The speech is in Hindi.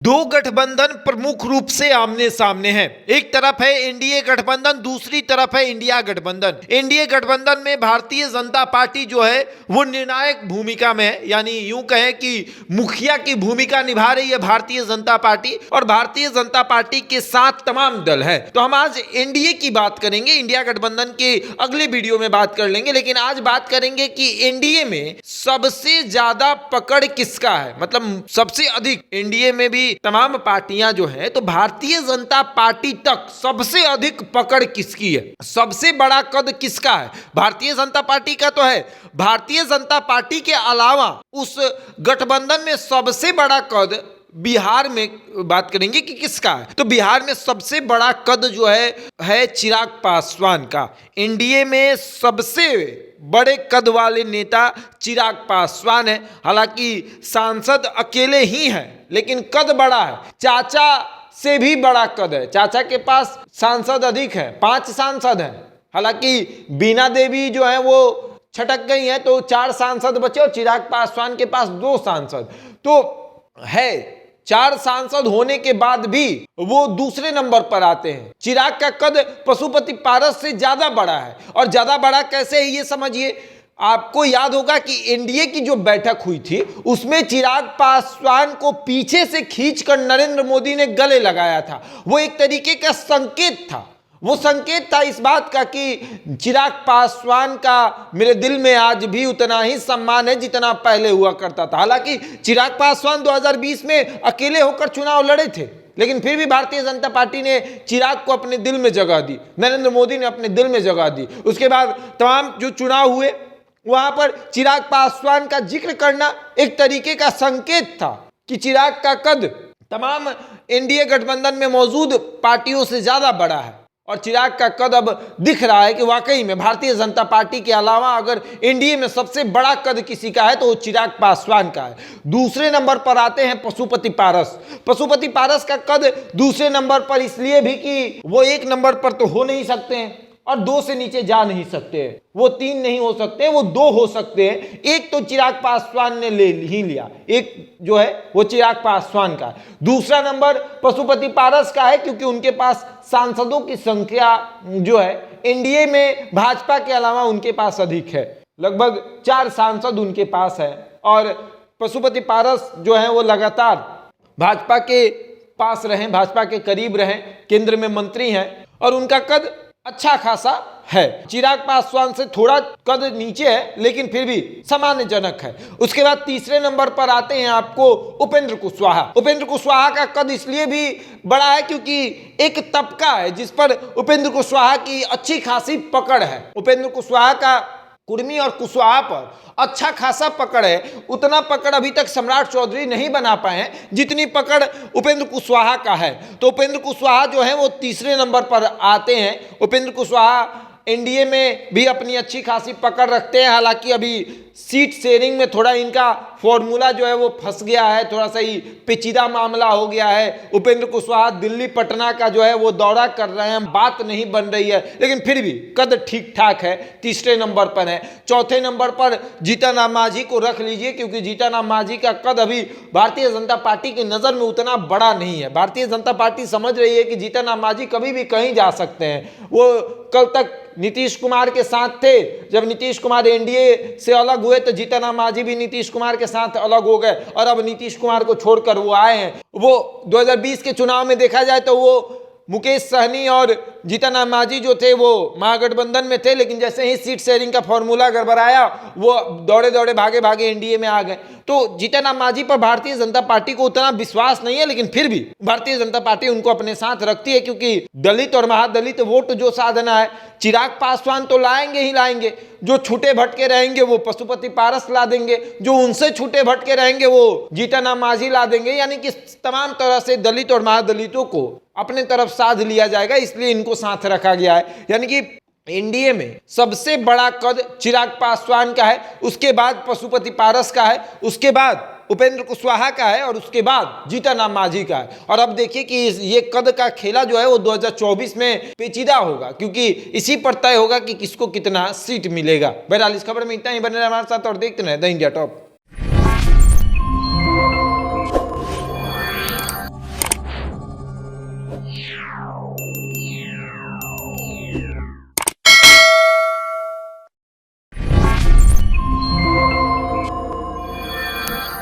दो गठबंधन प्रमुख रूप से आमने सामने हैं। एक तरफ है एनडीए गठबंधन, दूसरी तरफ है इंडिया गठबंधन। एनडीए गठबंधन में भारतीय जनता पार्टी जो है वो निर्णायक भूमिका में है, यानी यूं कहें कि मुखिया की भूमिका निभा रही है भारतीय जनता पार्टी, और भारतीय जनता पार्टी के साथ तमाम दल है। तो हम आज एनडीए की बात करेंगे, इंडिया गठबंधन के अगले वीडियो में बात कर लेंगे, लेकिन आज बात करेंगे कि एनडीए में सबसे ज्यादा पकड़ किसका है, मतलब सबसे अधिक एनडीए में भी तमाम पार्टियां जो है, तो भारतीय जनता पार्टी तक सबसे अधिक पकड़ किसकी है, सबसे बड़ा कद किसका है। भारतीय जनता पार्टी का तो है, भारतीय जनता पार्टी के अलावा उस गठबंधन में सबसे बड़ा कद बिहार में बात करेंगे कि किसका है। तो बिहार में सबसे बड़ा कद जो है चिराग पासवान का। एनडीए में सबसे बड़े कद वाले नेता चिराग पासवान है। हालांकि सांसद अकेले ही हैं, लेकिन कद बड़ा है, चाचा से भी बड़ा कद है। चाचा के पास सांसद अधिक है, 5 सांसद हैं। हालांकि बीना देवी जो है वो छटक गई हैं, तो 4 सांसद बचे और चिराग पासवान के पास 2 सांसद तो है। 4 सांसद होने के बाद भी वो दूसरे नंबर पर आते हैं। चिराग का कद पशुपति पारस से ज्यादा बड़ा है, और ज्यादा बड़ा कैसे है ये समझिए। आपको याद होगा कि एनडीए की जो बैठक हुई थी उसमें चिराग पासवान को पीछे से खींचकर नरेंद्र मोदी ने गले लगाया था। वो एक तरीके का संकेत था, वो संकेत था इस बात का कि चिराग पासवान का मेरे दिल में आज भी उतना ही सम्मान है जितना पहले हुआ करता था। हालांकि चिराग पासवान 2020 में अकेले होकर चुनाव लड़े थे, लेकिन फिर भी भारतीय जनता पार्टी ने चिराग को अपने दिल में जगह दी, नरेंद्र मोदी ने अपने दिल में जगह दी। उसके बाद तमाम जो चुनाव हुए वहां पर चिराग पासवान का जिक्र करना एक तरीके का संकेत था कि चिराग का कद तमाम एनडीए गठबंधन में मौजूद पार्टियों से ज्यादा बड़ा है। और चिराग का कद अब दिख रहा है कि वाकई में भारतीय जनता पार्टी के अलावा अगर एनडीए में सबसे बड़ा कद किसी का है तो वो चिराग पासवान का है। दूसरे नंबर पर आते हैं पशुपति पारस। पशुपति पारस का कद दूसरे नंबर पर इसलिए भी कि वो 1 नंबर पर तो हो नहीं सकते हैं और 2 से नीचे जा नहीं सकते, वो 3 नहीं हो सकते, वो 2 हो सकते हैं। एक तो चिराग पासवान ने ले ही लिया, एक जो है वो चिराग पासवान का। दूसरा नंबर पशुपति पारस का है क्योंकि उनके पास सांसदों की संख्या जो है एनडीए में भाजपा के अलावा उनके पास अधिक है, लगभग 4 सांसद उनके पास है। और पशुपति पारस जो है वो लगातार भाजपा के पास रहे, भाजपा के करीब रहे, केंद्र में मंत्री हैं और उनका कद अच्छा खासा है। चिराग पासवान से थोड़ा कद नीचे है, लेकिन फिर भी सामान्यजनक है। उसके बाद तीसरे नंबर पर आते हैं आपको उपेंद्र कुशवाहा। उपेंद्र कुशवाहा का कद इसलिए भी बड़ा है क्योंकि एक तबका है जिस पर उपेंद्र कुशवाहा की अच्छी खासी पकड़ है। उपेंद्र कुशवाहा का कुर्मी और कुशवाहा पर अच्छा खासा पकड़ है। उतना पकड़ अभी तक सम्राट चौधरी नहीं बना पाए हैं जितनी पकड़ उपेंद्र कुशवाहा का है। तो उपेंद्र कुशवाहा जो है वो तीसरे नंबर पर आते हैं। उपेंद्र कुशवाहा एनडीए में भी अपनी अच्छी खासी पकड़ रखते हैं। हालांकि अभी सीट शेयरिंग में थोड़ा इनका फॉर्मूला जो है वो फंस गया है, थोड़ा सा ही पेचीदा मामला हो गया है। उपेंद्र कुशवाहा दिल्ली पटना का जो है वो दौरा कर रहे हैं, बात नहीं बन रही है, लेकिन फिर भी कद ठीक ठाक है, तीसरे नंबर पर है। चौथे नंबर पर जीतन राम मांझी को रख लीजिए क्योंकि जीतन राम मांझी का कद अभी भारतीय जनता पार्टी की नज़र में उतना बड़ा नहीं है। भारतीय जनता पार्टी समझ रही है कि जीतन राम मांझी कभी भी कहीं जा सकते हैं। वो कल तक नीतीश कुमार के साथ थे, जब नीतीश कुमार एनडीए से अलग हुए तो जीतन राम मांझी भी नीतीश कुमार के साथ अलग हो गए और अब नीतीश कुमार को छोड़कर वो आए हैं। वो 2020 के चुनाव में देखा जाए तो वो मुकेश सहनी और जीतन राम मांझी जो थे वो महागठबंधन में थे, लेकिन जैसे ही सीट शेयरिंग का फॉर्मूला गड़बड़ाया वो दौड़े दौड़े भागे भागे एनडीए में आ गए। तो जीतन राम मांझी पर भारतीय जनता पार्टी को उतना विश्वास नहीं है, लेकिन फिर भी भारतीय जनता पार्टी उनको अपने साथ रखती है क्योंकि दलित और महादलित वोट जो साधना है, चिराग पासवान तो लाएंगे ही लाएंगे। जो छूटे भटके रहेंगे वो पशुपति पारस ला देंगे, जो उनसे छूटे भटके रहेंगे वो जीतन राम मांझी ला देंगे। यानी कि तमाम तरह से दलित और महादलितों को अपने तरफ साध लिया जाएगा, इसलिए इनको साथ रखा गया है। यानी कि एनडीए में सबसे बड़ा कद चिराग पासवान का है, उसके बाद पशुपति पारस का है, उसके बाद उपेंद्र कुशवाहा का है और उसके बाद जीतन राम मांझी का है। और अब देखिए कि ये कद का खेला जो है वो 2024 में पेचीदा होगा क्योंकि इसी पर तय होगा कि किसको कितना सीट मिलेगा। बहरहाल इस खबर में इतना ही, बने रहे हमारे साथ और देखते रहे द इंडिया टॉप।